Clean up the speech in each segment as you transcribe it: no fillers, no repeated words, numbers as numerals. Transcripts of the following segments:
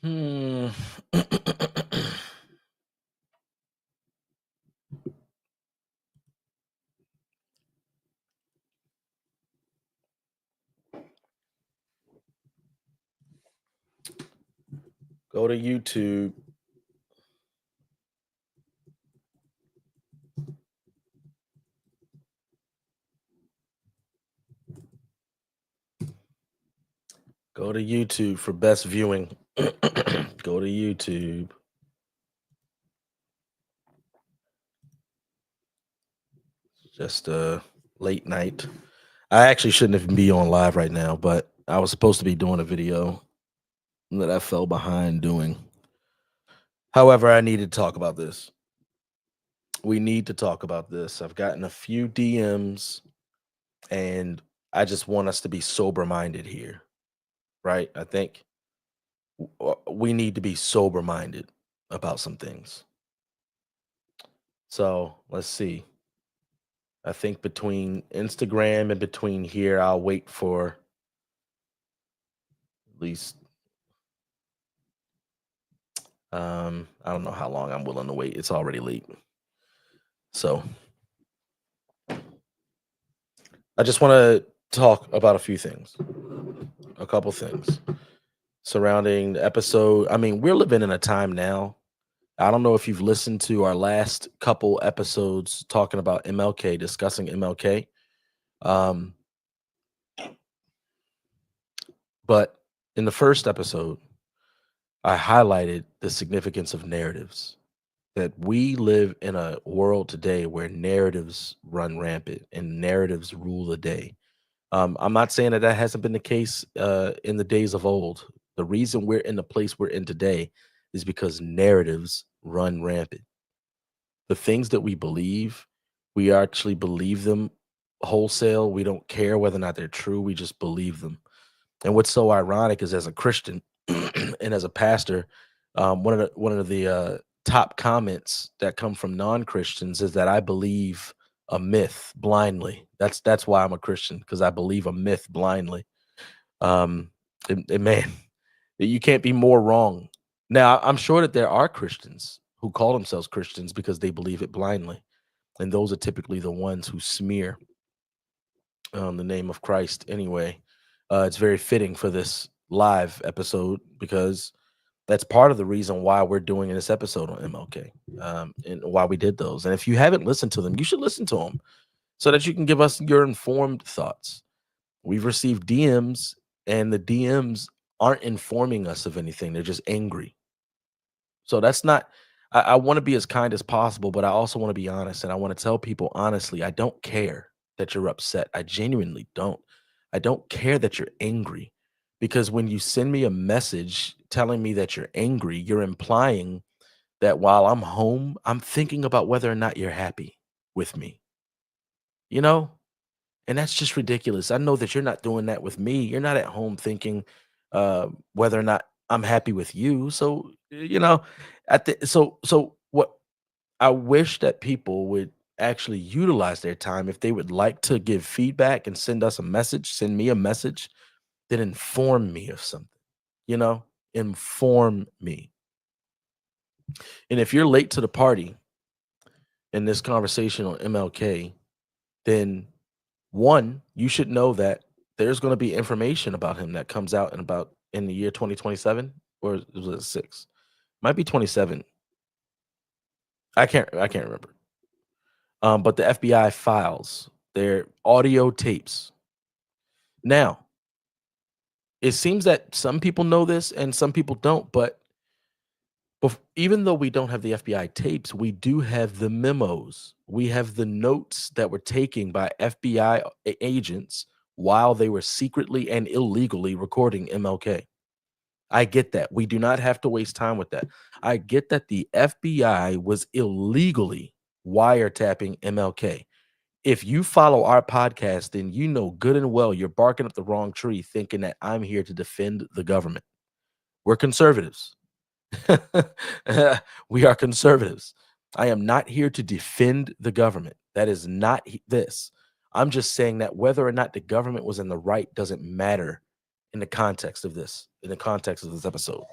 Hmm. Go to YouTube. Go to YouTube for best viewing. Go to YouTube. Just late night. I actually shouldn't even be on live right now, but I was supposed to be doing a video that I fell behind doing. However, I need to talk about this. We need to talk about this. I've gotten a few DMs and I just want us to be sober minded here, right? I think we need to be sober minded about some things. So let's see. I think between Instagram and between here, I'll wait for at least I don't know how long I'm willing to wait. It's already late. So I just want to talk about a few things, a couple things surrounding the episode. I mean, we're living in a time now. I don't know if you've listened to our last couple episodes talking about MLK, discussing MLK. Um, but in the first episode, I highlighted the significance of narratives. That we live in a world today where narratives run rampant and narratives rule the day. I'm not saying that that hasn't been the case in the days of old. The reason we're in the place we're in today is because narratives run rampant. The things that we actually believe them wholesale. We don't care whether or not they're true. We just believe them. And what's so ironic is as a Christian and as a pastor, one of the top comments that come from non-Christians is that I believe a myth blindly. That's why I'm a Christian, because I believe a myth blindly. And man, you can't be more wrong. Now, I'm sure that there are Christians who call themselves Christians because they believe it blindly, and those are typically the ones who smear the name of Christ anyway. It's very fitting for this live episode because that's part of the reason why we're doing this episode on MLK, and why we did those. And if you haven't listened to them, you should listen to them so that you can give us your informed thoughts. We've received DMs, and the DMs aren't informing us of anything. They're just angry. So that's not. I want to be as kind as possible, but I also want to be honest, and I want to tell people honestly, I don't care that you're upset. I genuinely don't. I don't care that you're angry, because when you send me a message telling me that you're angry, you're implying that while I'm home, I'm thinking about whether or not you're happy with me. You know, and that's just ridiculous. I know that you're not doing that with me. You're not at home thinking whether or not I'm happy with you. So, so what I wish that people would actually utilize their time if they would like to give feedback and send us a message, send me a message, then inform me of something, you know, inform me. And if you're late to the party in this conversation on MLK, then one, you should know that there's going to be information about him that comes out in the year 2027, or was it 6? Might be 27. I can't remember. But the FBI files their audio tapes. Now, it seems that some people know this and some people don't, but even though we don't have the FBI tapes, we do have the memos. We have the notes that were taken by FBI agents while they were secretly and illegally recording MLK. I get that. We do not have to waste time with that. I get that the FBI was illegally wiretapping MLK. If you follow our podcast, then you know good and well you're barking up the wrong tree thinking that I'm here to defend the government. We're conservatives. We are conservatives. I am not here to defend the government. That is not this. I'm just saying that whether or not the government was in the right doesn't matter in the context of this, in the context of this episode.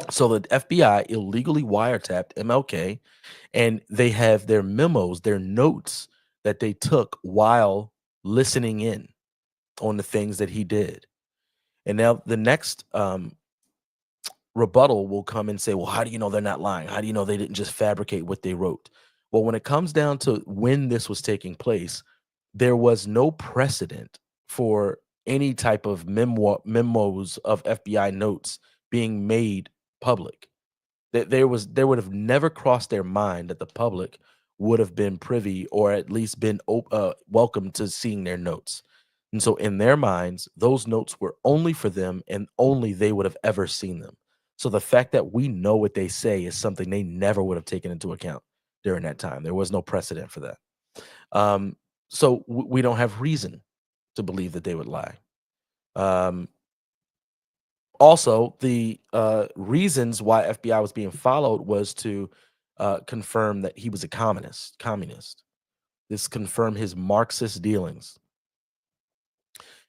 So the FBI illegally wiretapped MLK, and they have their memos, their notes that they took while listening in on the things that he did. And now the next rebuttal will come and say, well, how do you know they're not lying? How do you know they didn't just fabricate what they wrote? Well, when it comes down to when this was taking place, there was no precedent for any type of memos of FBI notes being made public. There would have never crossed their mind that the public would have been privy or at least been welcome to seeing their notes. And so in their minds, those notes were only for them and only they would have ever seen them. So the fact that we know what they say is something they never would have taken into account during that time. There was no precedent for that. Um, so we don't have reason to believe that they would lie. Um, Also, the reasons why FBI was being followed was to confirm that he was a communist. This confirmed his Marxist dealings.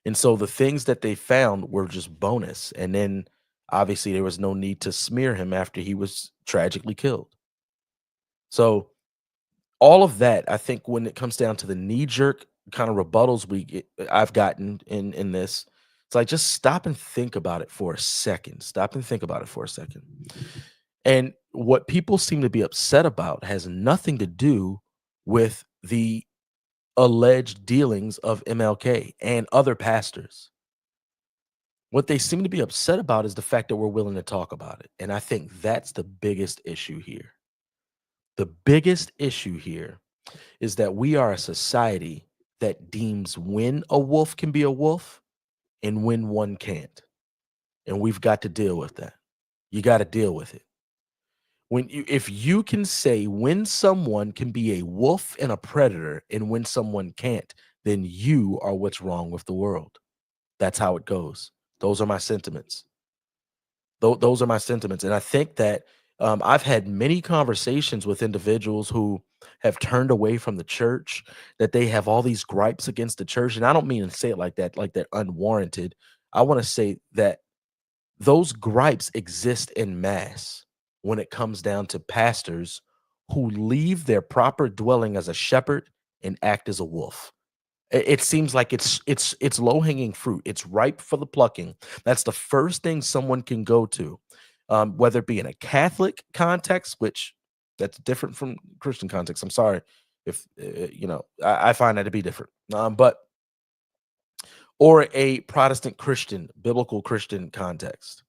And so the things that they found were just bonus. And then obviously there was no need to smear him after he was tragically killed. So all of that, I think when it comes down to the knee jerk kind of rebuttals I've gotten in this, it's like just stop and think about it for a second. Stop and think about it for a second. And what people seem to be upset about has nothing to do with the alleged dealings of MLK and other pastors. What they seem to be upset about is the fact that we're willing to talk about it. And I think that's the biggest issue here. The biggest issue here is that we are a society that deems when a wolf can be a wolf and when one can't. And we've got to deal with that. You got to deal with it. If you can say when someone can be a wolf and a predator and when someone can't, then you are what's wrong with the world. That's how it goes. Those are my sentiments. Those are my sentiments, and I think that I've had many conversations with individuals who have turned away from the church, that they have all these gripes against the church, and I don't mean to say it like they're unwarranted. I want to say that those gripes exist in mass when it comes down to pastors who leave their proper dwelling as a shepherd and act as a wolf. It seems like it's low-hanging fruit. It's ripe for the plucking. That's the first thing someone can go to, whether it be in a Catholic context, which that's different from Christian context. I'm sorry if I find that to be different, but or a Protestant Christian, biblical Christian context.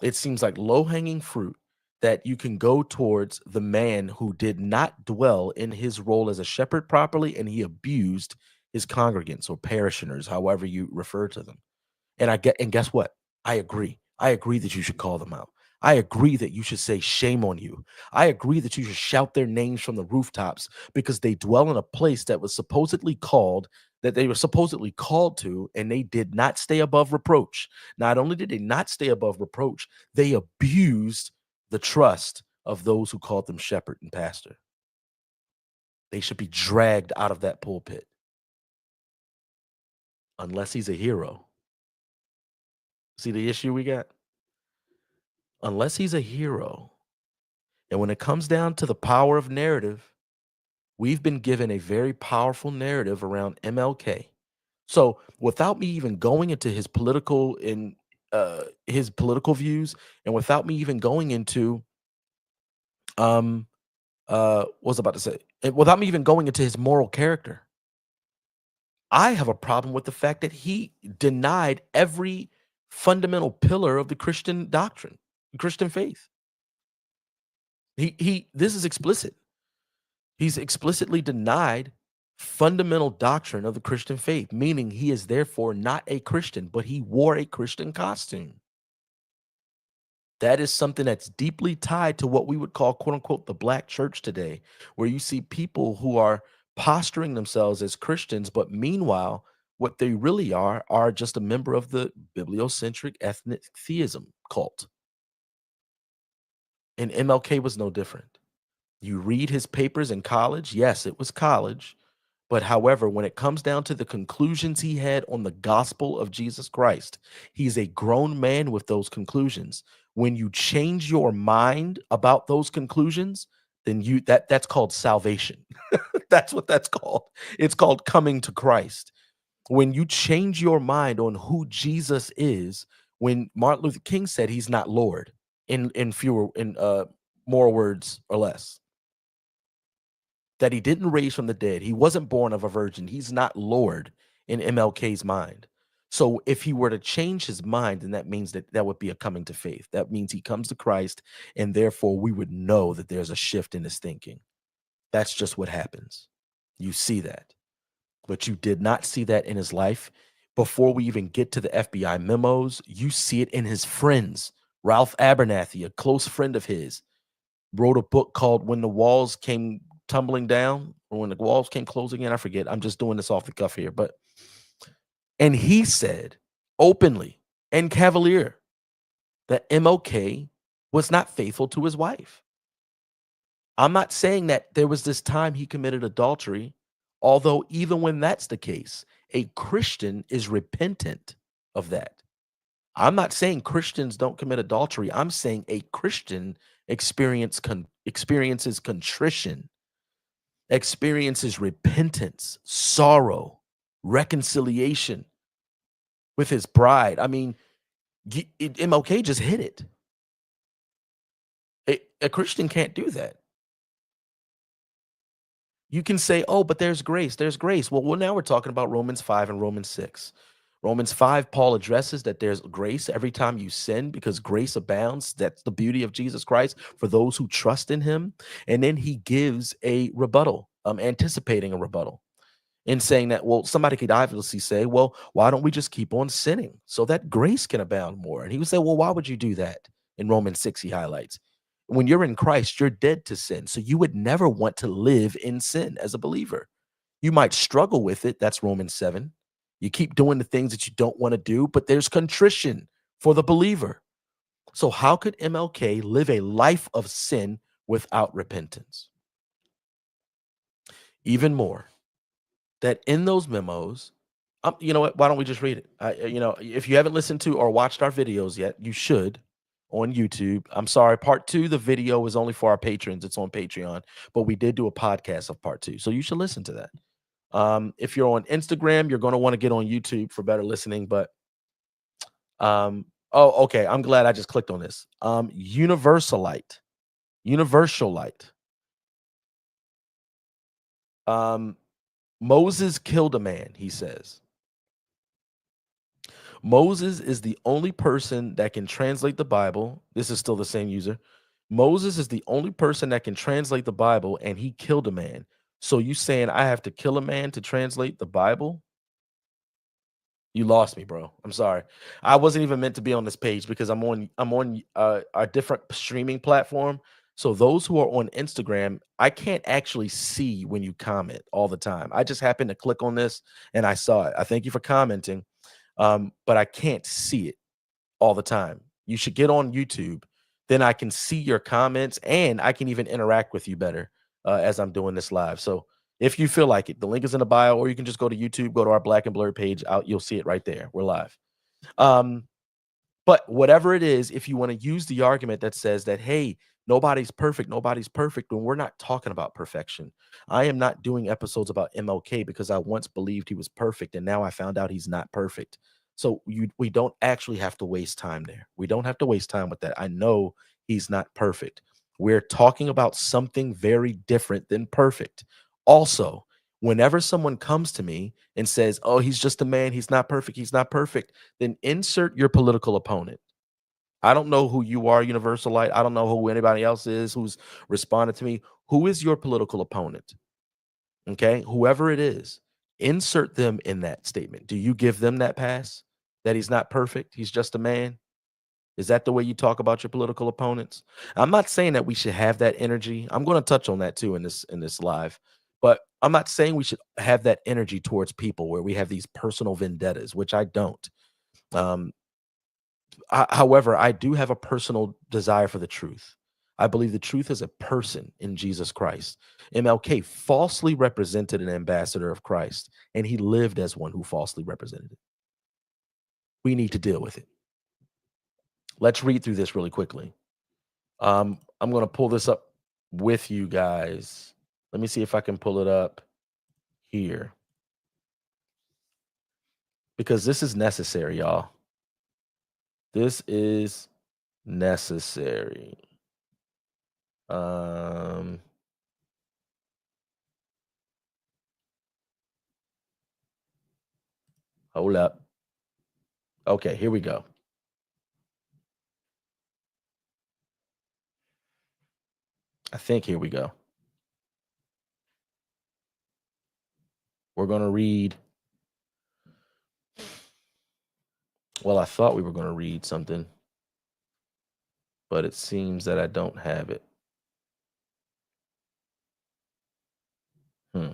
It seems like low-hanging fruit that you can go towards the man who did not dwell in his role as a shepherd properly, and he abused his congregants or parishioners, however you refer to them. And guess what? I agree. I agree that you should call them out. I agree that you should say shame on you. I agree that you should shout their names from the rooftops because they dwell in a place that they were supposedly called to, and they did not stay above reproach. Not only did they not stay above reproach, they abused the trust of those who called them shepherd and pastor. They should be dragged out of that pulpit unless he's a hero. See the issue we got? Unless he's a hero. And when it comes down to the power of narrative, we've been given a very powerful narrative around MLK. So without me even going into his political views, and without me even going into um what was I about to say? Without me even going into his moral character, I have a problem with the fact that he denied every fundamental pillar of the Christian doctrine, Christian faith. He this is explicit. He's explicitly denied fundamental doctrine of the Christian faith, meaning he is therefore not a Christian, but he wore a Christian costume. That is something that's deeply tied to what we would call, quote unquote, the black church today, where you see people who are posturing themselves as Christians, but meanwhile, what they really are just a member of the bibliocentric ethnic theism cult. And MLK was no different. You read his papers in college. Yes, it was college, But however, when it comes down to the conclusions he had on the gospel of Jesus Christ, he's a grown man with those conclusions. When you change your mind about those conclusions, then that's called salvation. That's what that's called. It's called coming to Christ. When you change your mind on who Jesus is, when Martin Luther King said he's not Lord in fewer in more words or less, that he didn't raise from the dead. He wasn't born of a virgin. He's not Lord in MLK's mind. So if he were to change his mind, then that means that that would be a coming to faith. That means he comes to Christ, and therefore we would know that there's a shift in his thinking. That's just what happens. You see that. But you did not see that in his life. Before we even get to the FBI memos, you see it in his friends. Ralph Abernathy, a close friend of his, wrote a book called When the Walls Came Tumbling Down, or When the Walls Came Closing In. I forget. I'm just doing this off the cuff here. And he said openly and cavalier that MLK was not faithful to his wife. I'm not saying that there was this time he committed adultery, although even when that's the case, a Christian is repentant of that. I'm not saying Christians don't commit adultery. I'm saying a Christian experiences contrition, experiences repentance, sorrow, reconciliation with his bride. I mean, MLK just hit it. A Christian can't do that. You can say, "Oh, but there's grace. There's grace." Well, now we're talking about Romans 5 and Romans 6. Romans 5, Paul addresses that there's grace every time you sin because grace abounds. That's the beauty of Jesus Christ for those who trust in him. And then he gives a rebuttal, anticipating a rebuttal in saying that, well, somebody could obviously say, well, why don't we just keep on sinning so that grace can abound more? And he would say, well, why would you do that? In Romans 6, he highlights, when you're in Christ, you're dead to sin. So you would never want to live in sin as a believer. You might struggle with it. That's Romans 7. You keep doing the things that you don't want to do, but there's contrition for the believer. So how could MLK live a life of sin without repentance? Even more, that in those memos, you know what? Why don't we just read it? If you haven't listened to or watched our videos yet, you should on YouTube. I'm sorry, part two, the video is only for our patrons. It's on Patreon, but we did do a podcast of part two, so you should listen to that. If you're on Instagram, you're going to want to get on YouTube for better listening. But oh, okay. I'm glad I just clicked on this. Universalite. Moses killed a man, he says. Moses is the only person that can translate the Bible. This is still the same user. Moses is the only person that can translate the Bible, and he killed a man. So you saying I have to kill a man to translate the Bible? You lost me, bro. I'm sorry. I wasn't even meant to be on this page because I'm on a different streaming platform. So those who are on Instagram, I can't actually see when you comment all the time. I just happened to click on this and I saw it. I thank you for commenting. But I can't see it all the time. You should get on YouTube. Then I can see your comments and I can even interact with you better as I'm doing this live. So if you feel like it, the link is in the bio, or you can just go to YouTube, go to our Black and Blurred page. Out, you'll see it right there. We're live. Um, but whatever it is, if you want to use the argument that says that, hey, nobody's perfect, when we're not talking about perfection. I am not doing episodes about MLK because I once believed he was perfect and now I found out he's not perfect. So we don't actually have to waste time there. We don't have to waste time with that. I know he's not perfect. We're talking about something very different than perfect. Also, whenever someone comes to me and says, "Oh, he's just a man, he's not perfect," then insert your political opponent. I don't know who you are, Universalite. I don't know who anybody else is who's responded to me. Who is your political opponent? Okay, whoever it is, insert them in that statement. Do you give them that pass that he's not perfect? He's just a man. Is that the way you talk about your political opponents? I'm not saying that we should have that energy. I'm going to touch on that too in this live. But I'm not saying we should have that energy towards people where we have these personal vendettas, which I don't. Um, however, I do have a personal desire for the truth. I believe the truth is a person in Jesus Christ. MLK falsely represented an ambassador of Christ, and he lived as one who falsely represented it. We need to deal with it. Let's read through this really quickly. I'm going to pull this up with you guys. Let me see if I can pull it up here because this is necessary, y'all. This is necessary. Um, hold up. Okay, here we go. I think here we go. We're going to read. Well, I thought we were going to read something, but it seems that I don't have it. Hmm.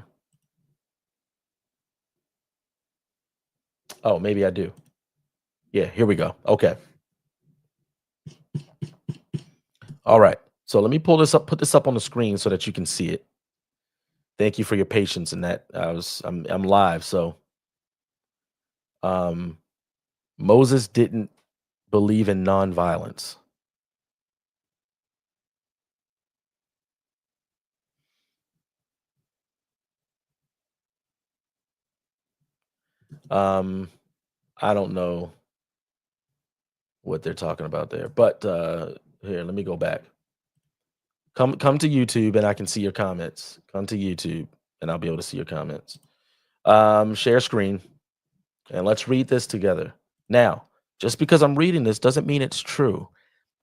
Oh, maybe I do. Yeah, here we go. Okay. All right. So let me pull this up, put this up on the screen so that you can see it. Thank you for your patience in that. I'm live. So um Moses didn't believe in nonviolence. Um I don't know what they're talking about there. But here, let me go back. Come to YouTube and I can see your comments. Come to YouTube and I'll be able to see your comments. Share screen and let's read this together. Now, just because I'm reading this doesn't mean it's true,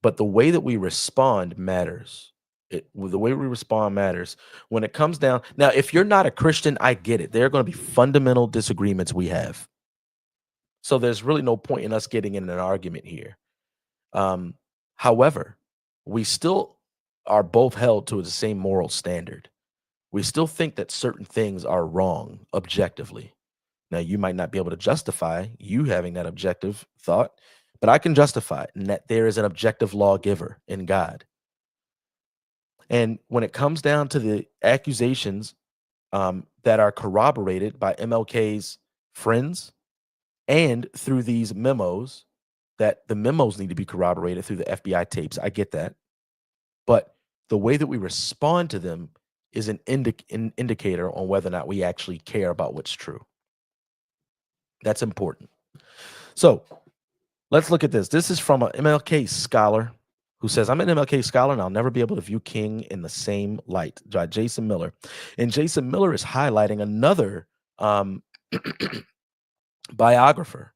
but the way that we respond matters. The way we respond matters when it comes down. Now, if you're not a Christian, I get it. There are going to be fundamental disagreements we have. So there's really no point in us getting in an argument here. Um, However, we still are both held to the same moral standard. We still think that certain things are wrong objectively. Now, you might not be able to justify you having that objective thought, but I can justify it, and that there is an objective lawgiver in God. And when it comes down to the accusations that are corroborated by MLK's friends and through these memos, that the memos need to be corroborated through the FBI tapes. I get that. But the way that we respond to them is an indicator on whether or not we actually care about what's true. That's important. So let's look at this. This is from an MLK scholar who says, I'm an MLK scholar and I'll never be able to view King in the same light. By Jason Miller. And Jason Miller is highlighting another biographer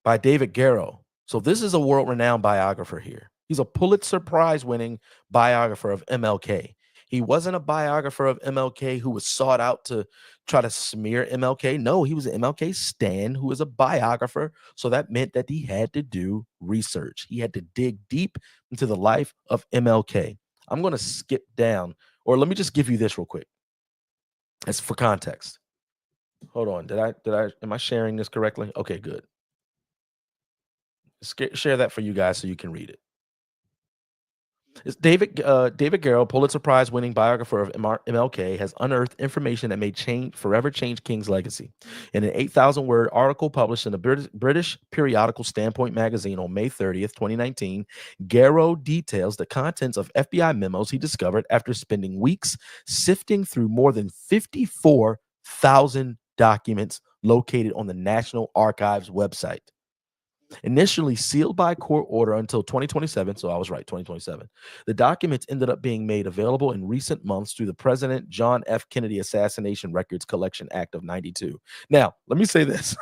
by David Garrow. So this is a world-renowned biographer here. He's a Pulitzer Prize-winning biographer of MLK. He wasn't a biographer of MLK who was sought out to try to smear MLK. No, he was an MLK stan who was a biographer. So that meant that he had to do research. He had to dig deep into the life of MLK. I'm going to skip down, or let me just give you this real quick. It's for context. Hold on. Am I sharing this correctly? Okay, good. Share that for you guys so you can read it. It's David Garrow, Pulitzer Prize winning biographer of MLK, has unearthed information that may forever change King's legacy. In an 8,000 word article published in the British periodical Standpoint magazine on May 30th, 2019, Garrow details the contents of FBI memos he discovered after spending weeks sifting through more than 54,000 documents located on the National Archives website. Initially sealed by court order until 2027, so I was right, 2027. The documents ended up being made available in recent months through the President John F. Kennedy Assassination Records Collection Act of 92. Now, let me say this.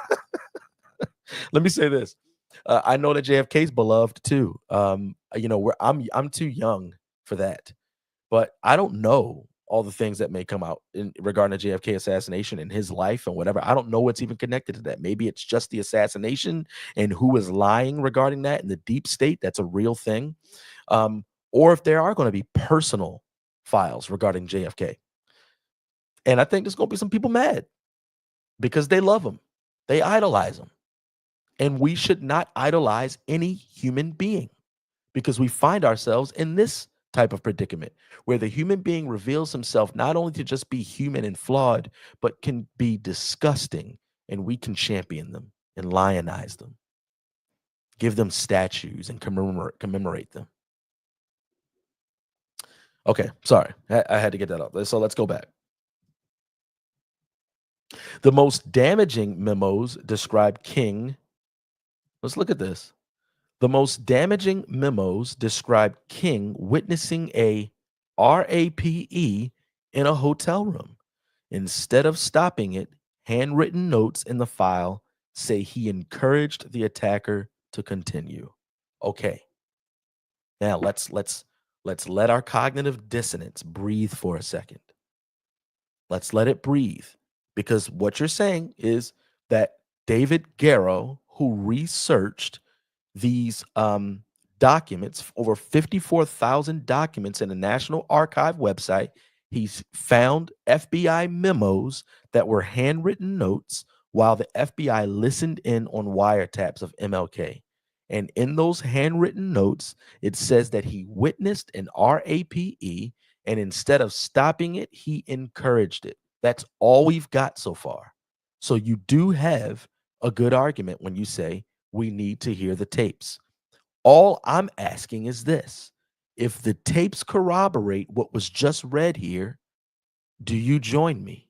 Let me say this. I know that JFK is beloved too. I'm too young for that, but I don't know all the things that may come out regarding the JFK assassination and his life and whatever. I don't know what's even connected to that. Maybe it's just the assassination and who is lying regarding that in the deep state. That's a real thing. Or if there are going to be personal files regarding JFK. And I think there's going to be some people mad because they love him. They idolize him. And we should not idolize any human being because we find ourselves in this type of predicament where the human being reveals himself not only to just be human and flawed, but can be disgusting, and we can champion them and lionize them, give them statues and commemorate them. Okay, sorry. I had to get that up. So let's go back. The most damaging memos describe King. Let's look at this. The most damaging memos describe King witnessing a RAPE in a hotel room. Instead of stopping it, handwritten notes in the file say he encouraged the attacker to continue. Okay. Now let's let our cognitive dissonance breathe for a second. Let's let it breathe, because what you're saying is that David Garrow, who researched these documents, over 54,000 documents in the National Archive website, he's found FBI memos that were handwritten notes while the FBI listened in on wiretaps of MLK. And in those handwritten notes, it says that he witnessed an RAPE, and instead of stopping it, he encouraged it. That's all we've got so far. So you do have a good argument when you say we need to hear the tapes. All I'm asking is this: if the tapes corroborate what was just read here, do you join me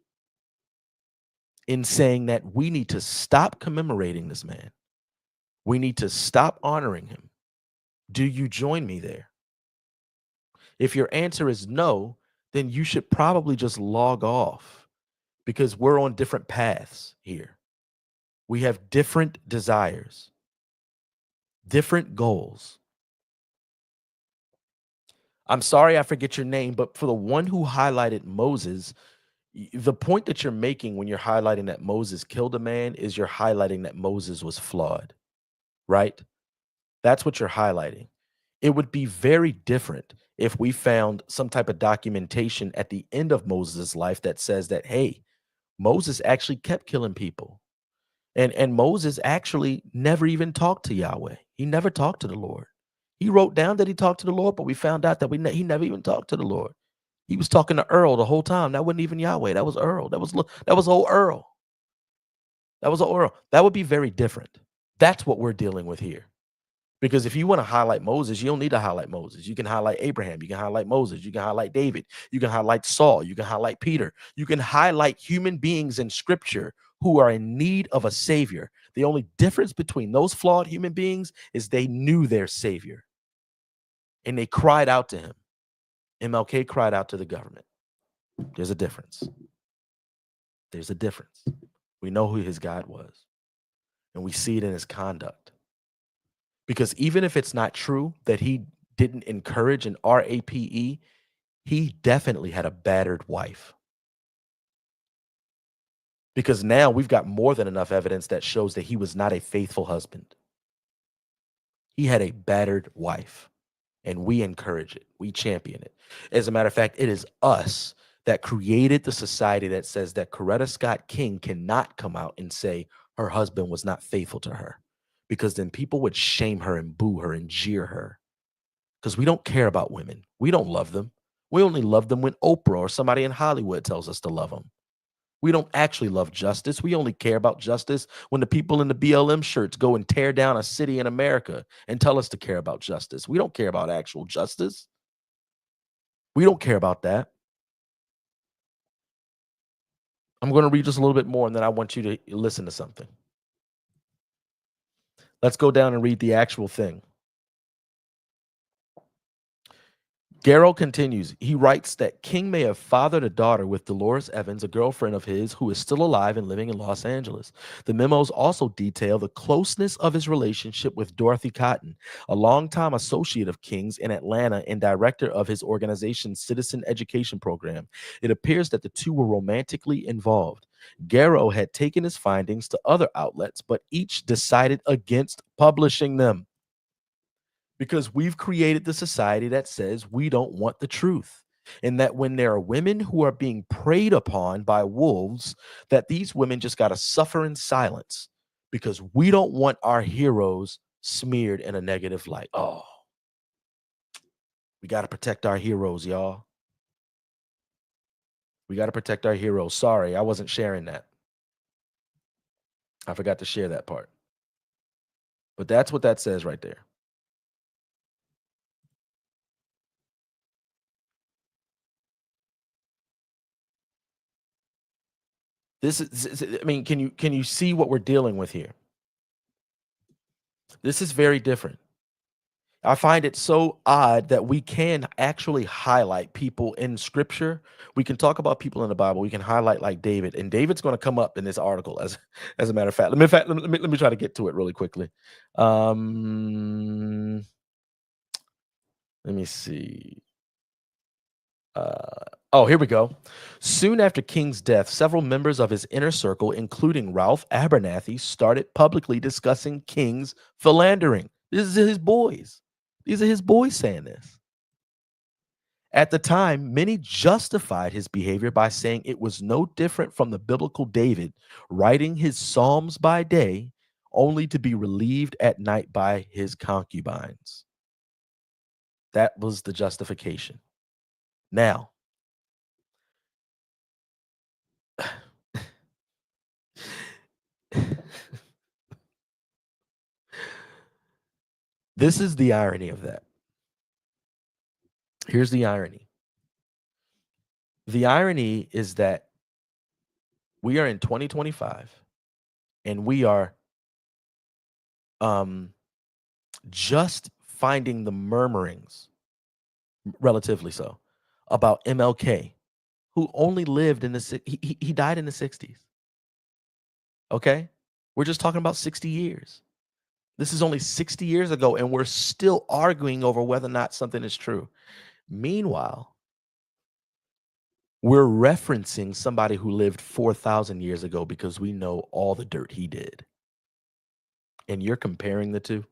in saying that we need to stop commemorating this man? We need to stop honoring him. Do you join me there? If your answer is no, then you should probably just log off, because we're on different paths here. We have different desires, different goals. I'm sorry I forget your name, but for the one who highlighted Moses, the point that you're making when you're highlighting that Moses killed a man is you're highlighting that Moses was flawed, right? That's what you're highlighting. It would be very different if we found some type of documentation at the end of Moses' life that says that, hey, Moses actually kept killing people. And Moses actually never even talked to Yahweh. He never talked to the Lord. He wrote down that he talked to the Lord, but we found out that he never even talked to the Lord. He was talking to Earl the whole time. That wasn't even Yahweh. That was Earl. That was old Earl. That was old Earl. That would be very different. That's what we're dealing with here. Because if you want to highlight Moses, you don't need to highlight Moses. You can highlight Abraham. You can highlight Moses. You can highlight David. You can highlight Saul. You can highlight Peter. You can highlight human beings in scripture who are in need of a savior. The only difference between those flawed human beings is they knew their savior and they cried out to him. MLK cried out to the government. There's a difference. There's a difference. We know who his God was, and we see it in his conduct. Because even if it's not true that he didn't encourage an RAPE, he definitely had a battered wife. Because now we've got more than enough evidence that shows that he was not a faithful husband. He had a battered wife, and we encourage it. We champion it. As a matter of fact, it is us that created the society that says that Coretta Scott King cannot come out and say her husband was not faithful to her, because then people would shame her and boo her and jeer her. Because we don't care about women. We don't love them. We only love them when Oprah or somebody in Hollywood tells us to love them. We don't actually love justice. We only care about justice when the people in the BLM shirts go and tear down a city in America and tell us to care about justice. We don't care about actual justice. We don't care about that. I'm going to read just a little bit more, and then I want you to listen to something. Let's go down and read the actual thing. Garrow continues. He writes that King may have fathered a daughter with Dolores Evans, a girlfriend of his who is still alive and living in Los Angeles. The memos also detail the closeness of his relationship with Dorothy Cotton, a longtime associate of King's in Atlanta and director of his organization's Citizen Education Program. It appears that the two were romantically involved. Garrow had taken his findings to other outlets, but each decided against publishing them, because we've created the society that says we don't want the truth, and that when there are women who are being preyed upon by wolves, that these women just got to suffer in silence, because we don't want our heroes smeared in a negative light. Oh, We got to protect our heroes, y'all. We got to protect our heroes. Sorry, I wasn't sharing that. I forgot to share that part. But that's what that says right there. I mean, can you see what we're dealing with here? This is very different. I find it so odd that we can actually highlight people in scripture. We can talk about people in the Bible. We can highlight like David, and David's going to come up in this article as a matter of fact. Let me try to get to it really quickly. Um, let me see. Oh, here we go. Soon after King's death, several members of his inner circle, including Ralph Abernathy, started publicly discussing King's philandering. This is his boys. These are his boys saying this. At the time, many justified his behavior by saying it was no different from the biblical David writing his Psalms by day, only to be relieved at night by his concubines. That was the justification. Now, this is the irony of that. Here's the irony. The irony is that we are in 2025 and we are um just finding the murmurings, relatively so, about MLK, who only lived in he died in the 60s. Okay? We're just talking about 60 years. This is only 60 years ago, and we're still arguing over whether or not something is true. Meanwhile, we're referencing somebody who lived 4,000 years ago because we know all the dirt he did. And you're comparing the two?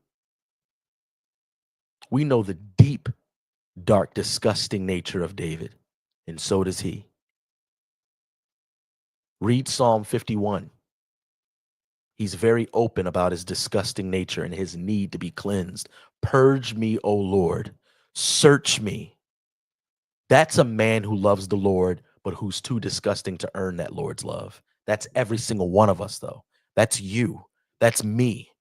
We know the deep, dark, disgusting nature of David, and so does he. Read Psalm 51. He's very open about his disgusting nature and his need to be cleansed. Purge me, O Lord. Search me. That's a man who loves the Lord, but who's too disgusting to earn that Lord's love. That's every single one of us, though. That's you. That's me.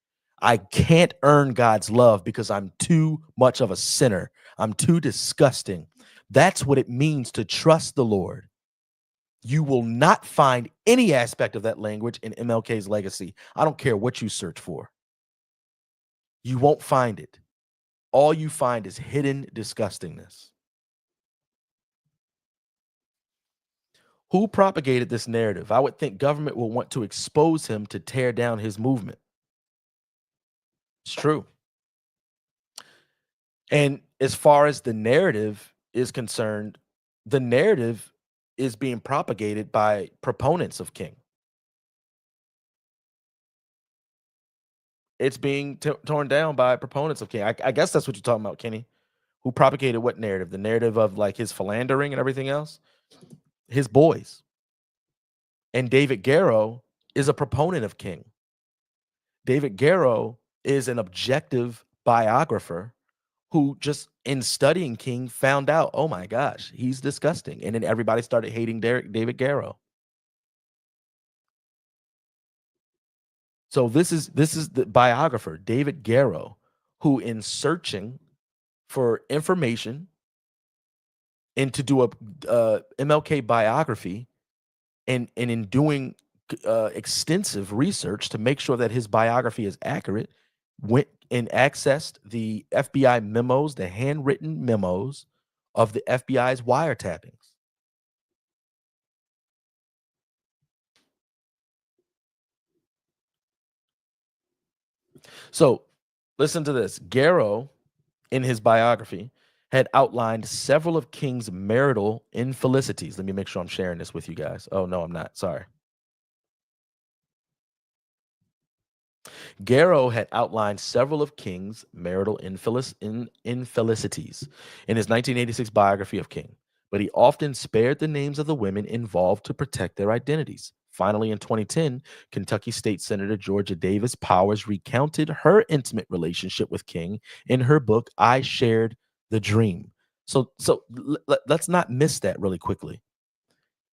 I can't earn God's love because I'm too much of a sinner. I'm too disgusting. That's what it means to trust the Lord. You will not find any aspect of that language in MLK's legacy. I don't care what you search for. You won't find it. All you find is hidden disgustingness. Who propagated this narrative? I would think government will want to expose him to tear down his movement. It's true. And as far as the narrative is concerned, the narrative is being propagated by proponents of King. It's being torn down by proponents of King. I guess that's what you're talking about, Kenny. Who propagated what narrative? The narrative of like his philandering and everything else? His boys. And David Garrow is a proponent of King. David Garrow is an objective biographer who just in studying King found out, oh my gosh, he's disgusting. And then everybody started hating David Garrow. So this is the biographer, David Garrow, who in searching for information and to do a MLK biography and in doing extensive research to make sure that his biography is accurate, went and accessed the FBI memos, the handwritten memos of the FBI's wiretappings. So listen to this. Garrow, in his biography, had outlined several of King's marital infelicities. Let me make sure I'm sharing this with you guys. Oh, no, I'm not. Sorry. Garrow had outlined several of King's marital infelicities in his 1986 biography of King, but he often spared the names of the women involved to protect their identities. Finally, in 2010, Kentucky State Senator Georgia Davis Powers recounted her intimate relationship with King in her book, I Shared the Dream. Let's not miss that really quickly.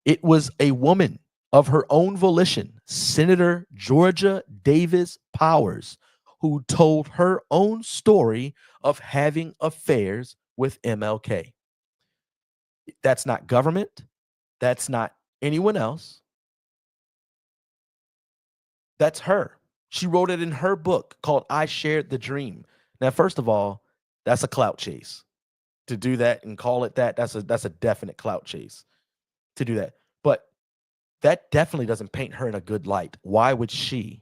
It was a woman of her own volition, Senator Georgia Davis Powers, who told her own story of having affairs with MLK. That's not government. That's not anyone else. That's her. She wrote it in her book called I Shared the Dream. Now, first of all, that's a clout chase. To do that and call it that, that's a definite clout chase to do that. But that definitely doesn't paint her in a good light. Why would she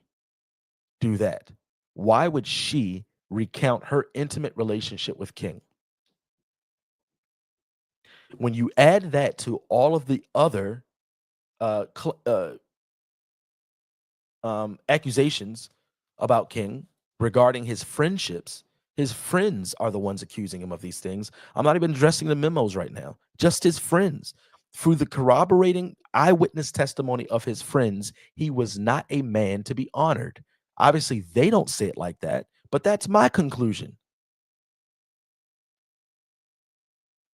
do that? Why would she recount her intimate relationship with King? When you add that to all of the other uh, cl- uh, accusations about King regarding his friendships, his friends are the ones accusing him of these things. I'm not even addressing the memos right now, just his friends. Through the corroborating eyewitness testimony of his friends, he was not a man to be honored. Obviously, they don't say it like that, but that's my conclusion.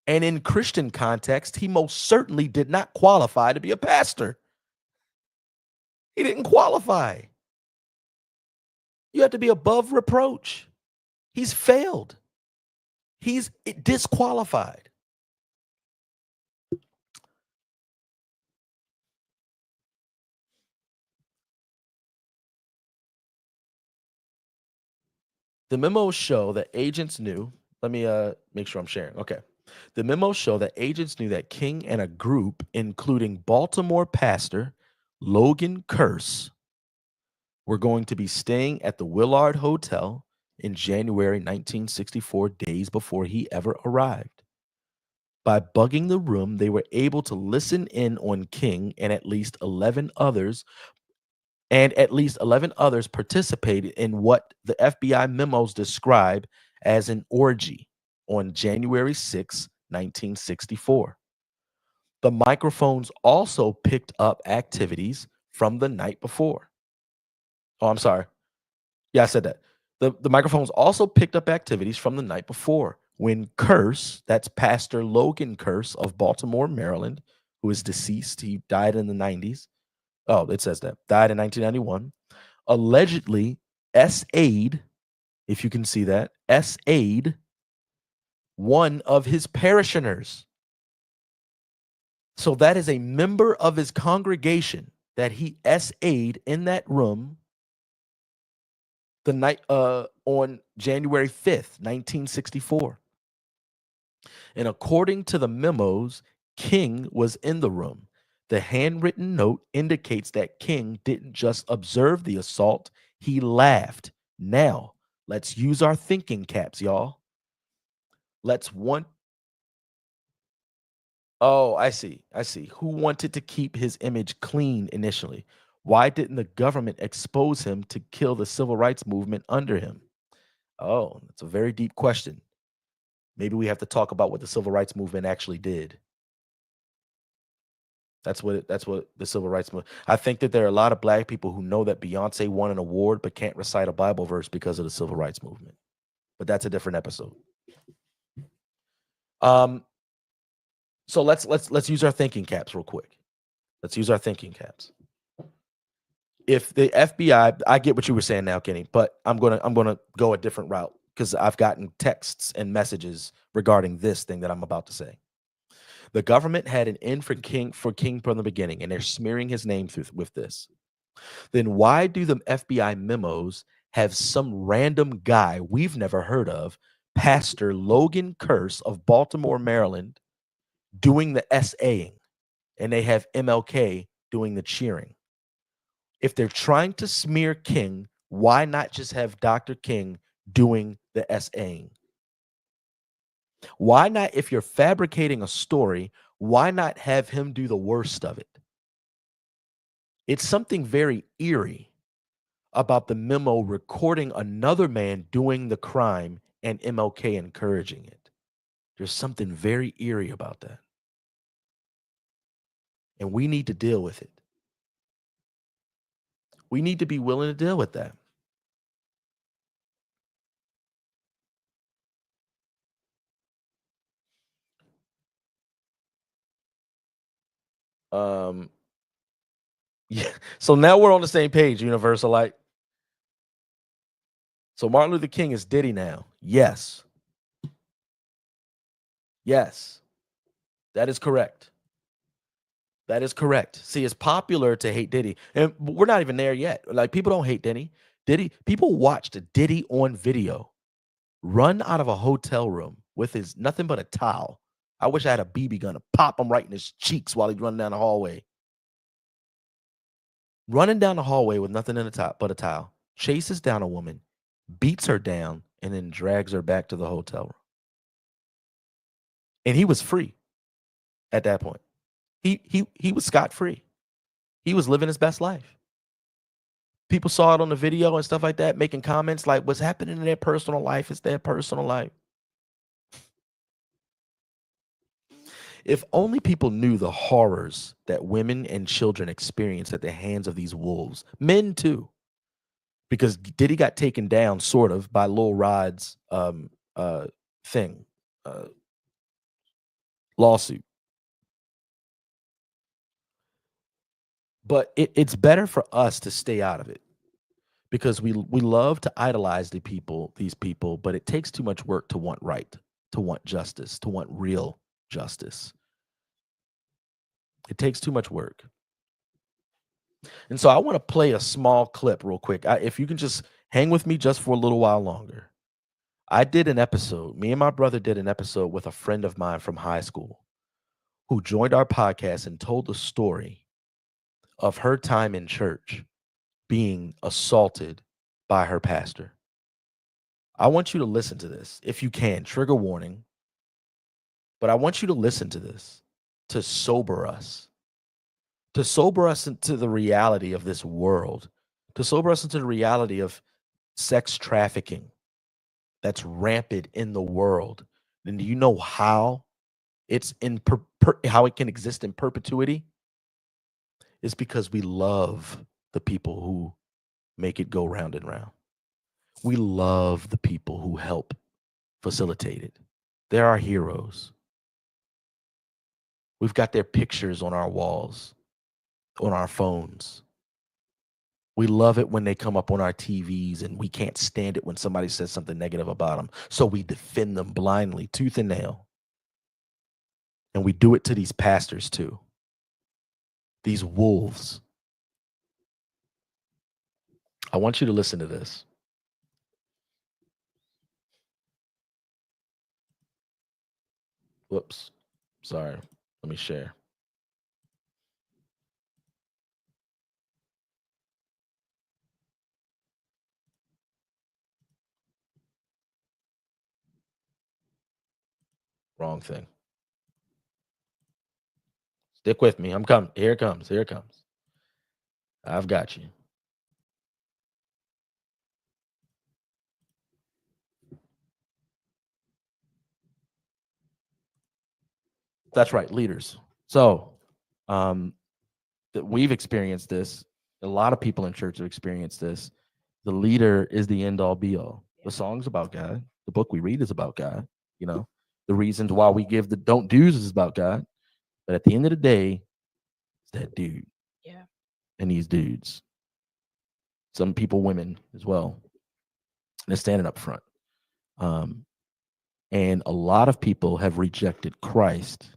And in Christian context, he most certainly did not qualify to be a pastor. He didn't qualify. You have to be above reproach. He's failed. He's disqualified. The memos show that agents knew. Let me make sure I'm sharing. Okay. The memos show that agents knew that King and a group, including Baltimore pastor Logan Curse, were going to be staying at the Willard Hotel in January 1964, days before he ever arrived. By bugging the room, they were able to listen in on King and at least 11 others participated in what the FBI memos describe as an orgy on January 6, 1964. The microphones also picked up activities from the night before. Oh, I'm sorry. Yeah, I said that. The microphones also picked up activities from the night before when Curse, that's Pastor Logan Curse of Baltimore, Maryland, who is deceased. He died in the 90s. Oh, it says that. Died in 1991. Allegedly SA'd, if you can see that, SA'd one of his parishioners. So that is a member of his congregation that he SA'd in that room the night on January 5th, 1964. And according to the memos, King was in the room. The handwritten note indicates that King didn't just observe the assault, he laughed. Now, let's use our thinking caps, y'all. Let's one. Oh, I see. I see. Who wanted to keep his image clean initially? Why didn't the government expose him to kill the civil rights movement under him? Oh, that's a very deep question. Maybe we have to talk about what the civil rights movement actually did. That's what the civil rights movement. I think that there are a lot of black people who know that Beyonce won an award but can't recite a Bible verse because of the civil rights movement. But that's a different episode. Um, so let's use our thinking caps real quick. Let's use our thinking caps. If the FBI, I get what you were saying now, Kenny, but I'm gonna go a different route because I've gotten texts and messages regarding this thing that I'm about to say. The government had an in for King from the beginning, and they're smearing his name through with this. Then why do the FBI memos have some random guy we've never heard of, Pastor Logan Curse of Baltimore, Maryland, doing the SAing, and they have MLK doing the cheering? If they're trying to smear King, why not just have Dr. King doing the SAing? Why not, if you're fabricating a story, why not have him do the worst of it? It's something very eerie about the memo recording another man doing the crime and MLK encouraging it. There's something very eerie about that. And we need to deal with it. We need to be willing to deal with that. Um, yeah. So now we're on the same page, Universalite. So Martin Luther King is Diddy now. Yes. Yes. That is correct. That is correct. See, it's popular to hate Diddy, and we're not even there yet. Like people don't hate Diddy. Diddy, people watched Diddy on video run out of a hotel room with his nothing but a towel. I wish I had a BB gun to pop him right in his cheeks while he's running down the hallway. Running down the hallway with nothing in the top but a towel, chases down a woman, beats her down, and then drags her back to the hotel room. And he was free at that point. He was scot free. He was living his best life. People saw it on the video and stuff like that, making comments like, "What's happening in their personal life is their personal life." If only people knew the horrors that women and children experience at the hands of these wolves, men too, because Diddy got taken down sort of by Lil Rod's thing, uh, lawsuit. But it's better for us to stay out of it because we love to idolize these people, but it takes too much work to want right, to want justice, to want real justice. It takes too much work. And so I want to play a small clip real quick. If you can just hang with me just for a little while longer. I did an episode, me and my brother did an episode with a friend of mine from high school who joined our podcast and told the story of her time in church being assaulted by her pastor. I want you to listen to this if you can. Trigger warning. But I want you to listen to this to sober us into the reality of this world, to sober us into the reality of sex trafficking that's rampant in the world. And do you know how it's how it can exist in perpetuity? It's because we love the people who make it go round and round. We love the people who help facilitate it. They're our heroes. We've got their pictures on our walls, on our phones. We love it when they come up on our TVs, and we can't stand it when somebody says something negative about them. So we defend them blindly, tooth and nail. And we do it to these pastors too. These wolves. I want you to listen to this. Whoops. Sorry. Let me share. Wrong thing. Stick with me. I'm coming. Here it comes. Here it comes. I've got you. That's right, leaders. So, we've experienced this. A lot of people in church have experienced this. The leader is the end all be all. The song's about God. The book we read is about God. You know, the reasons why we give the don't do's is about God. But at the end of the day, it's that dude. Yeah. And these dudes. Some people, women as well. They're standing up front. And a lot of people have rejected Christ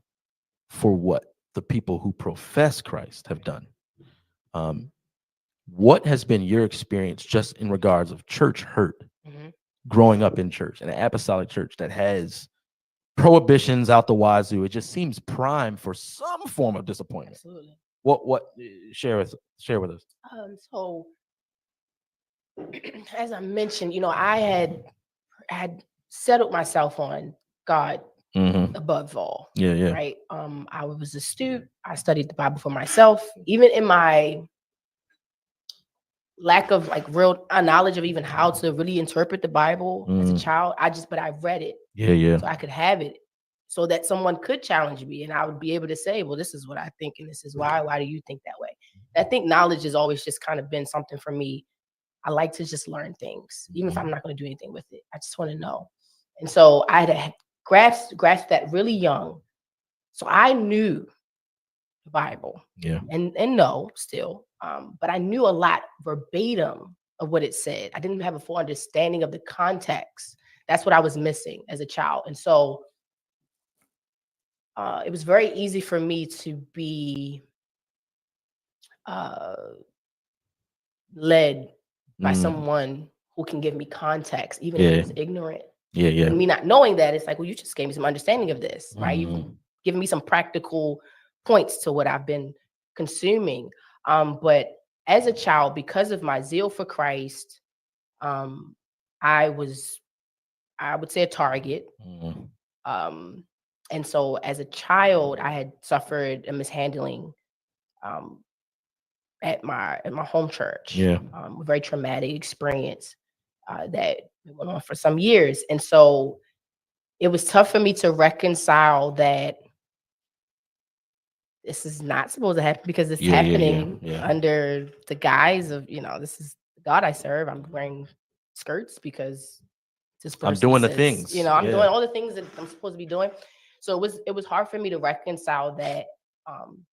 for what the people who profess Christ have done. What has been your experience just in regards of church hurt, growing up in church, an apostolic church that has prohibitions out the wazoo? It just seems prime for some form of disappointment. Absolutely. What share with us? So as I mentioned, I had settled myself on God above all. Yeah. Right. I was astute. I studied the Bible for myself. Even in my lack of like real knowledge of even how to really interpret the Bible as a child, but I read it. Yeah. So I could have it so that someone could challenge me and I would be able to say, well, this is what I think and this is why. Why do you think that way? I think knowledge has always just kind of been something for me. I like to just learn things, even if I'm not going to do anything with it. I just want to know. And so I had grasped that really young. So I knew Bible. Yeah. And no, still. But I knew a lot verbatim of what it said. I didn't have a full understanding of the context. That's what I was missing as a child. And so it was very easy for me to be uh, led by Mm. someone who can give me context, even if it Yeah. was ignorant. Yeah. Yeah. And me not knowing that, it's like, well, you just gave me some understanding of this, right? You've Mm. given me some practical points to what I've been consuming. But as a child, because of my zeal for Christ, um, I was, I would say, a target. Mm. Um, and so as a child, I had suffered a mishandling um, at my home church, Yeah. a very traumatic experience that went on for some years. And so it was tough for me to reconcile that this is not supposed to happen because it's Yeah. Yeah. Yeah. happening Yeah. under the guise of, this is the God I serve. I'm wearing skirts because this I'm person doing the says, things. I'm Yeah. doing all the things that I'm supposed to be doing. So it was hard for me to reconcile that.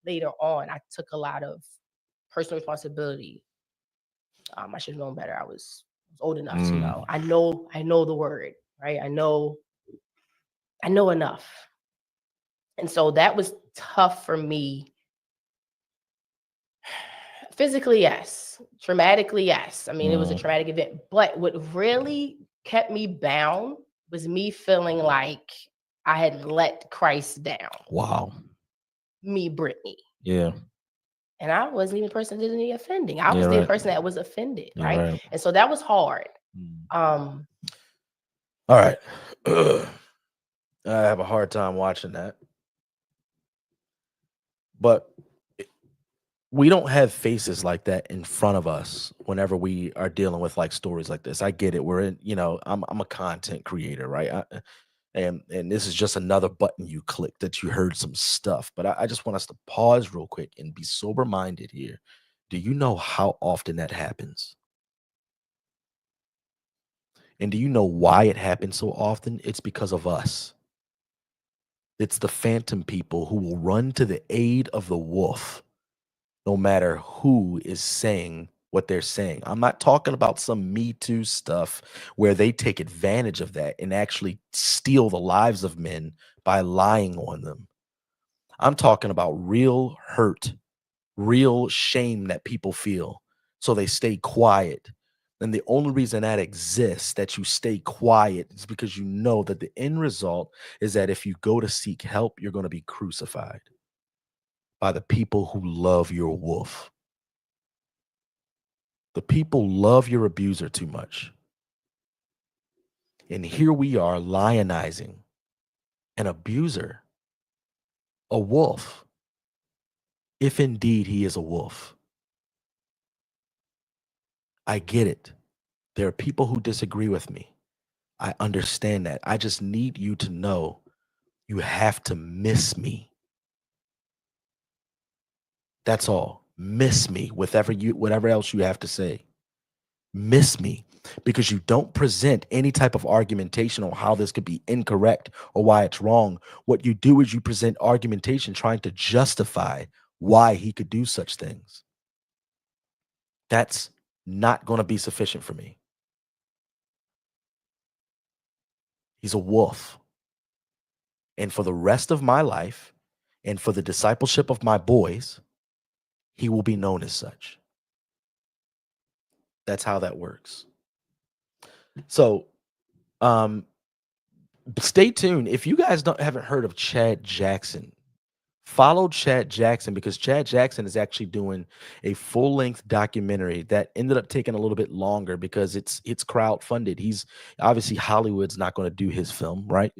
Later on, I took a lot of personal responsibility. I should have known better. I was old enough to Mm. know. I know the word, right? I know enough. And so that was tough for me. Physically, yes. Traumatically, yes. I mean, it was a Mm. traumatic event. But what really kept me bound was me feeling like I had let Christ down. Wow. Me, Brittany. Yeah. And I wasn't even the person that did any offending. I Yeah. was the Right. person that was offended, Yeah. right? Right. And so that was hard. Mm. Um, All right. I have a hard time watching that, but we don't have faces like that in front of us whenever we are dealing with like stories like this. I get it. We're in, I'm a content creator, right? And this is just another button you click that you heard some stuff. But I just want us to pause real quick and be sober minded here. Do you know how often that happens? And do you know why it happens so often? It's because of us. It's the phantom people who will run to the aid of the wolf no matter who is saying what they're saying. I'm not talking about some Me Too stuff where they take advantage of that and actually steal the lives of men by lying on them. I'm talking about real hurt, real shame that people feel. So they stay quiet. And the only reason that exists, that you stay quiet, is because you know that the end result is that if you go to seek help, you're going to be crucified by the people who love your wolf. The people love your abuser too much. And here we are lionizing an abuser, a wolf, if indeed he is a wolf. I get it. There are people who disagree with me. I understand that. I just need you to know you have to miss me. That's all. Miss me, whatever else you have to say. Miss me because you don't present any type of argumentation on how this could be incorrect or why it's wrong. What you do is you present argumentation trying to justify why he could do such things. That's not going to be sufficient for me. He's a wolf. And for the rest of my life and for the discipleship of my boys, he will be known as such. That's how that works. So, um, stay tuned. If you guys haven't heard of Chad Jackson, follow Chad Jackson because Chad Jackson is actually doing a full-length documentary that ended up taking a little bit longer because it's crowd-funded. He's obviously Hollywood's not going to do his film, right?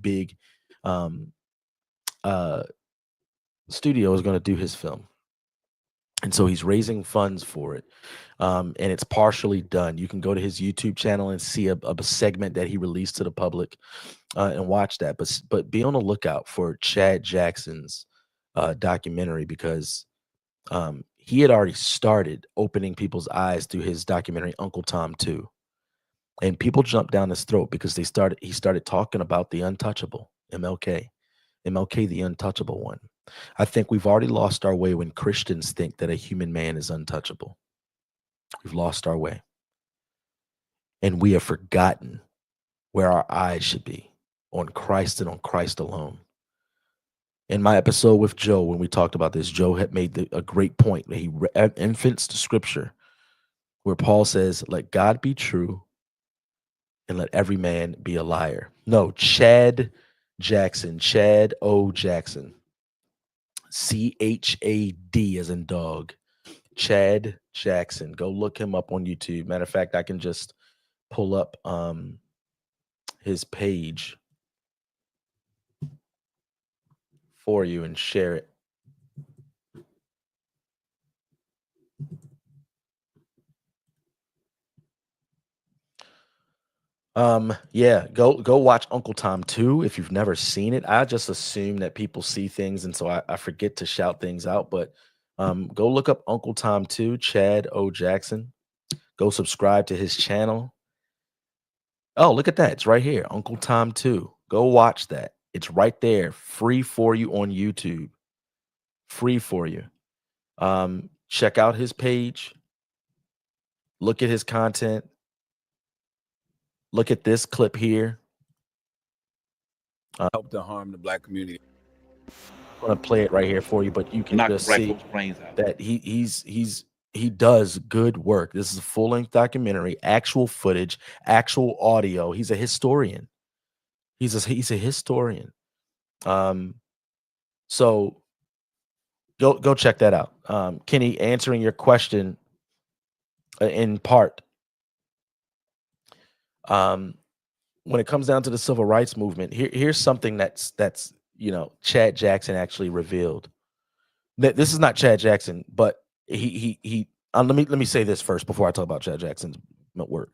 Big um uh studio is going to do his film. And so he's raising funds for it. And it's partially done. You can go to his YouTube channel and see a segment that he released to the public and watch that. But be on the lookout for Chad Jackson's documentary because he had already started opening people's eyes through his documentary Uncle Tom 2. And people jumped down his throat because he started talking about the untouchable, MLK. MLK, the untouchable one. I think we've already lost our way when Christians think that a human man is untouchable. We've lost our way. And we have forgotten where our eyes should be, on Christ and on Christ alone. In my episode with Joe, when we talked about this, Joe had made a great point. He infants to scripture where Paul says, let God be true and let every man be a liar. No, Chad Jackson, Chad O. Jackson, CHAD as in dog, Chad Jackson. Go look him up on YouTube. Matter of fact, I can just pull up his page for you and share it. Yeah, go watch Uncle Tom 2 if you've never seen it. I just assume that people see things, and so I forget to shout things out. But go look up Uncle Tom 2, Chad O. Jackson. Go subscribe to his channel. Oh, look at that. It's right here. Uncle Tom 2. Go watch that. It's right there, free for you on YouTube. Free for you. Check out his page. Look at his content. Look at this clip here. Help to harm the black community. I'm gonna play it right here for you, but you can just see that he does good work. This is a full-length documentary, actual footage, actual audio. He's a historian. He's a historian. So go check that out. Kenny, answering your question in part. When it comes down to the civil rights movement, here's something that's Chad Jackson actually revealed. This is not Chad Jackson, but he let me say this first before I talk about Chad Jackson's work.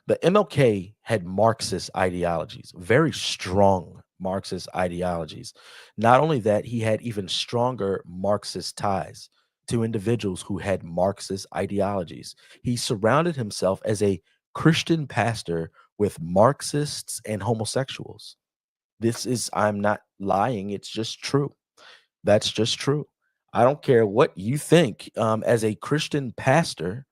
The MLK had Marxist ideologies, very strong Marxist ideologies. Not only that, he had even stronger Marxist ties to individuals who had Marxist ideologies. He surrounded himself as a Christian pastor with Marxists and homosexuals. I'm not lying. It's just true. That's just true. I don't care what you think as a Christian pastor,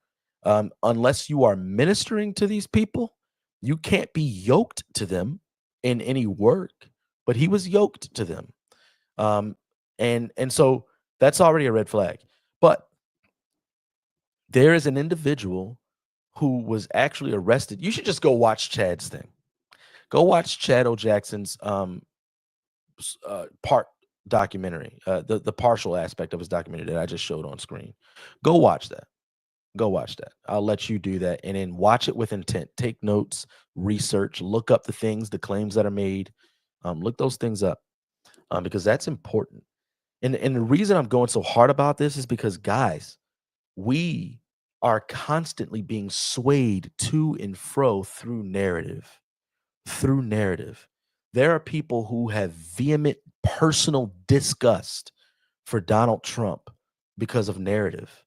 unless you are ministering to these people, you can't be yoked to them in any work, but he was yoked to them. And so that's already a red flag. But there is an individual who was actually arrested. You should just go watch Chad's thing. Go watch Chad O. Jackson's part documentary, the partial aspect of his documentary that I just showed on screen. Go watch that. Go watch that. I'll let you do that, and then watch it with intent. Take notes, research, look up the things, the claims that are made. Look those things up because that's important. And the reason I'm going so hard about this is because, guys, we are constantly being swayed to and fro through narrative. Through narrative. There are people who have vehement personal disgust for Donald Trump because of narrative.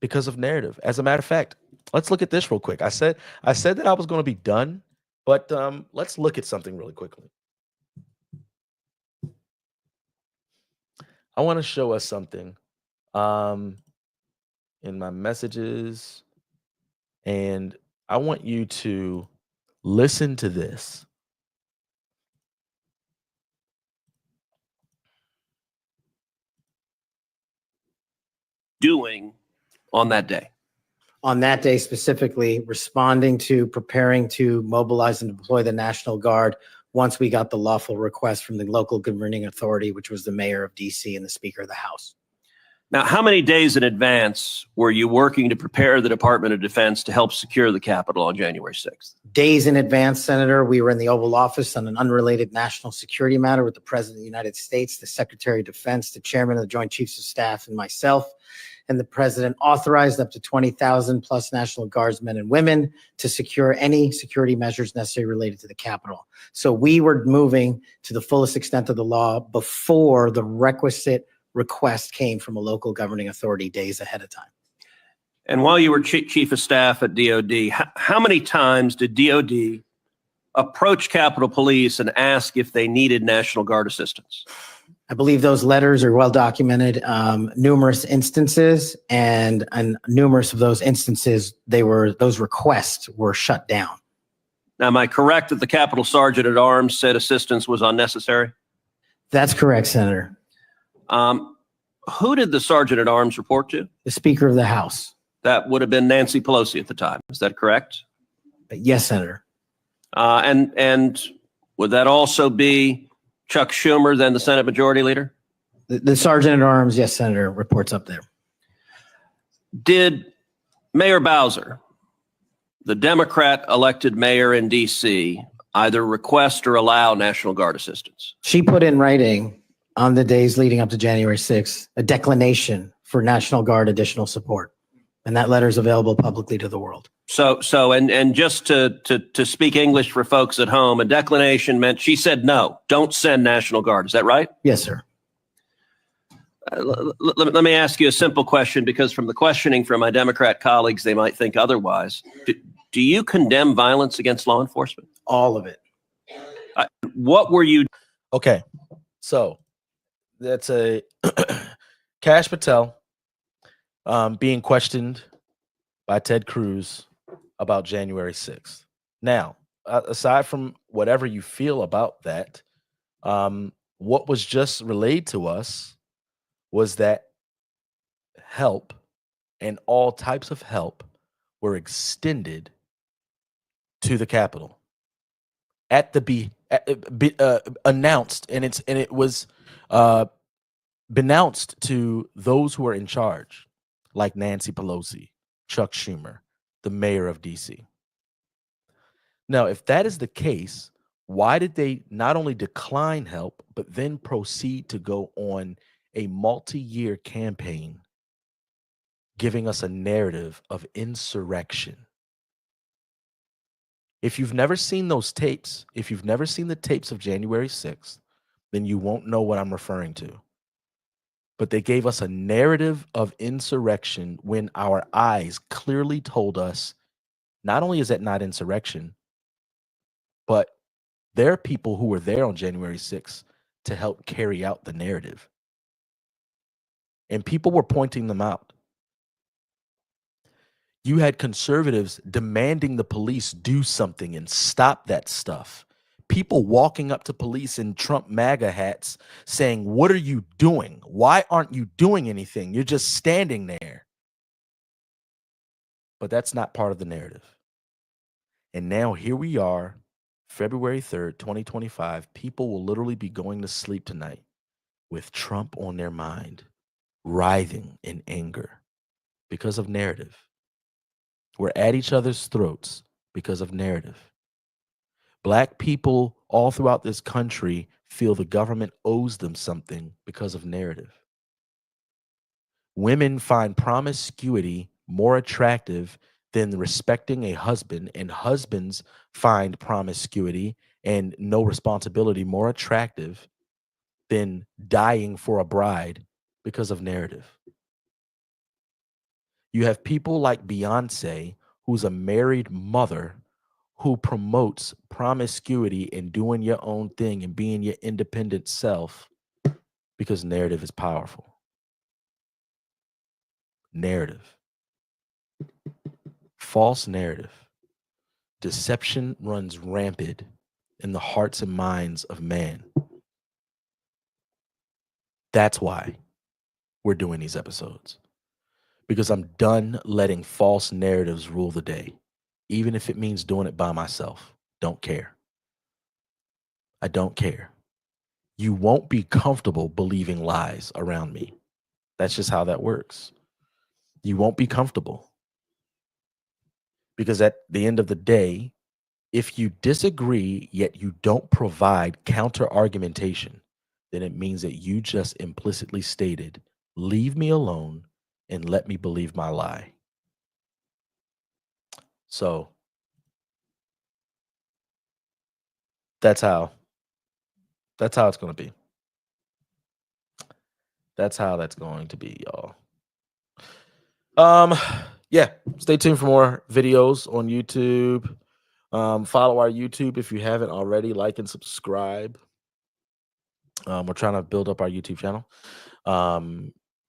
Because of narrative. As a matter of fact, let's look at this real quick. I said that I was going to be done, but let's look at something really quickly. I want to show us something in my messages, and I want you to listen to this. Doing on that day? On that day specifically, responding to preparing to mobilize and deploy the National Guard once we got the lawful request from the local governing authority, which was the mayor of DC and the Speaker of the House. Now, how many days in advance were you working to prepare the Department of Defense to help secure the Capitol on January 6th? Days in advance, Senator. We were in the Oval Office on an unrelated national security matter with the President of the United States, the Secretary of Defense, the Chairman of the Joint Chiefs of Staff, and myself. And the President authorized up to 20,000 plus National Guardsmen and women to secure any security measures necessary related to the Capitol. So we were moving to the fullest extent of the law before the requisite request came from a local governing authority days ahead of time. And while you were Chief of Staff at DOD, how many times did DOD approach Capitol Police and ask if they needed National Guard assistance? I believe those letters are well documented, numerous instances, and numerous of those instances, those requests were shut down. Now, am I correct that the Capitol Sergeant at Arms said assistance was unnecessary? That's correct, Senator. Who did the Sergeant at Arms report to? The Speaker of the House. That would have been Nancy Pelosi at the time. Is that correct? Yes, Senator. And would that also be Chuck Schumer, then the Senate Majority Leader? The Sergeant at Arms, yes, Senator, reports up there. Did Mayor Bowser, the Democrat elected mayor in D.C., either request or allow National Guard assistance? She put in writing on the days leading up to January 6th, a declination for National Guard additional support. And that letter is available publicly to the world. So, and just to speak English for folks at home, a declination meant she said, no, don't send National Guard. Is that right? Yes, sir. Let me ask you a simple question, because from the questioning from my Democrat colleagues, they might think otherwise. Do you condemn violence against law enforcement? All of it. What were you? Okay, so that's a Kash Patel being questioned by Ted Cruz about January 6th. Now, aside from whatever you feel about that, what was just relayed to us was that help and all types of help were extended to the Capitol at the announced, and it was denounced to those who are in charge, like Nancy Pelosi, Chuck Schumer, the mayor of DC. Now, if that is the case, why did they not only decline help, but then proceed to go on a multi-year campaign giving us a narrative of insurrection? If you've never seen those tapes, if you've never seen the tapes of January 6th, then you won't know what I'm referring to. But they gave us a narrative of insurrection when our eyes clearly told us, not only is that not insurrection, but there are people who were there on January 6th to help carry out the narrative. And people were pointing them out. You had conservatives demanding the police do something and stop that stuff. People walking up to police in Trump MAGA hats saying, "What are you doing? Why aren't you doing anything? You're just standing there." But that's not part of the narrative. And now here we are, February 3rd, 2025. People will literally be going to sleep tonight with Trump on their mind, writhing in anger because of narrative. We're at each other's throats because of narrative. Black people all throughout this country feel the government owes them something because of narrative. Women find promiscuity more attractive than respecting a husband, and husbands find promiscuity and no responsibility more attractive than dying for a bride because of narrative. You have people like Beyonce, who's a married mother, who promotes promiscuity and doing your own thing and being your independent self because narrative is powerful. Narrative. False narrative. Deception runs rampant in the hearts and minds of man. That's why we're doing these episodes. Because I'm done letting false narratives rule the day. Even if it means doing it by myself. Don't care. I don't care. You won't be comfortable believing lies around me. That's just how that works. You won't be comfortable. Because at the end of the day, if you disagree, yet you don't provide counter argumentation, then it means that you just implicitly stated, leave me alone and let me believe my lie. So that's how it's going to be. That's how that's going to be, y'all. Yeah, stay tuned for more videos on YouTube. Follow our YouTube if you haven't already. Like and subscribe. We're trying to build up our YouTube channel.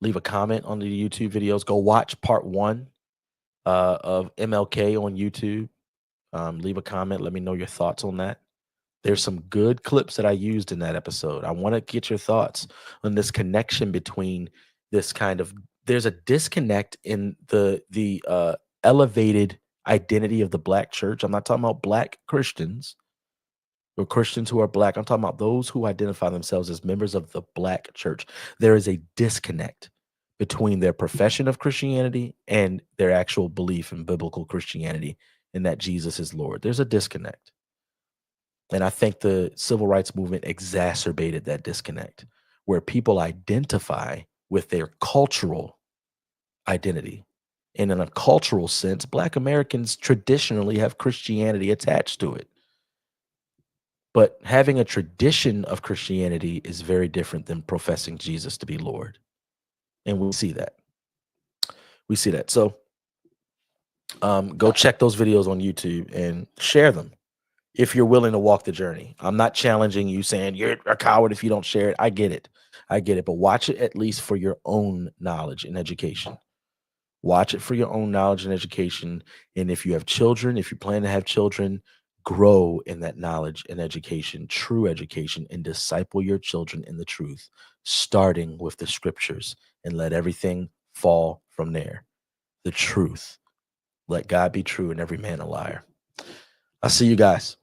Leave a comment on the YouTube videos. Go watch part 1 of MLK on YouTube. Leave a comment. Let me know your thoughts on that. There's some good clips that I used in that episode. I want to get your thoughts on this connection between this kind of, there's a disconnect in the elevated identity of the Black church. I'm not talking about Black Christians or Christians who are Black. I'm talking about those who identify themselves as members of the Black church. There is a disconnect between their profession of Christianity and their actual belief in biblical Christianity and that Jesus is Lord. There's a disconnect. And I think the civil rights movement exacerbated that disconnect, where people identify with their cultural identity. And in a cultural sense, Black Americans traditionally have Christianity attached to it. But having a tradition of Christianity is very different than professing Jesus to be Lord. And we see that. We see that. So go check those videos on YouTube and share them if you're willing to walk the journey. I'm not challenging you saying you're a coward if you don't share it. I get it. I get it. But watch it at least for your own knowledge and education. Watch it for your own knowledge and education. And if you have children, if you plan to have children, grow in that knowledge and education, true education, and disciple your children in the truth, starting with the scriptures, and let everything fall from there. The truth. Let God be true and every man a liar. I'll see you guys.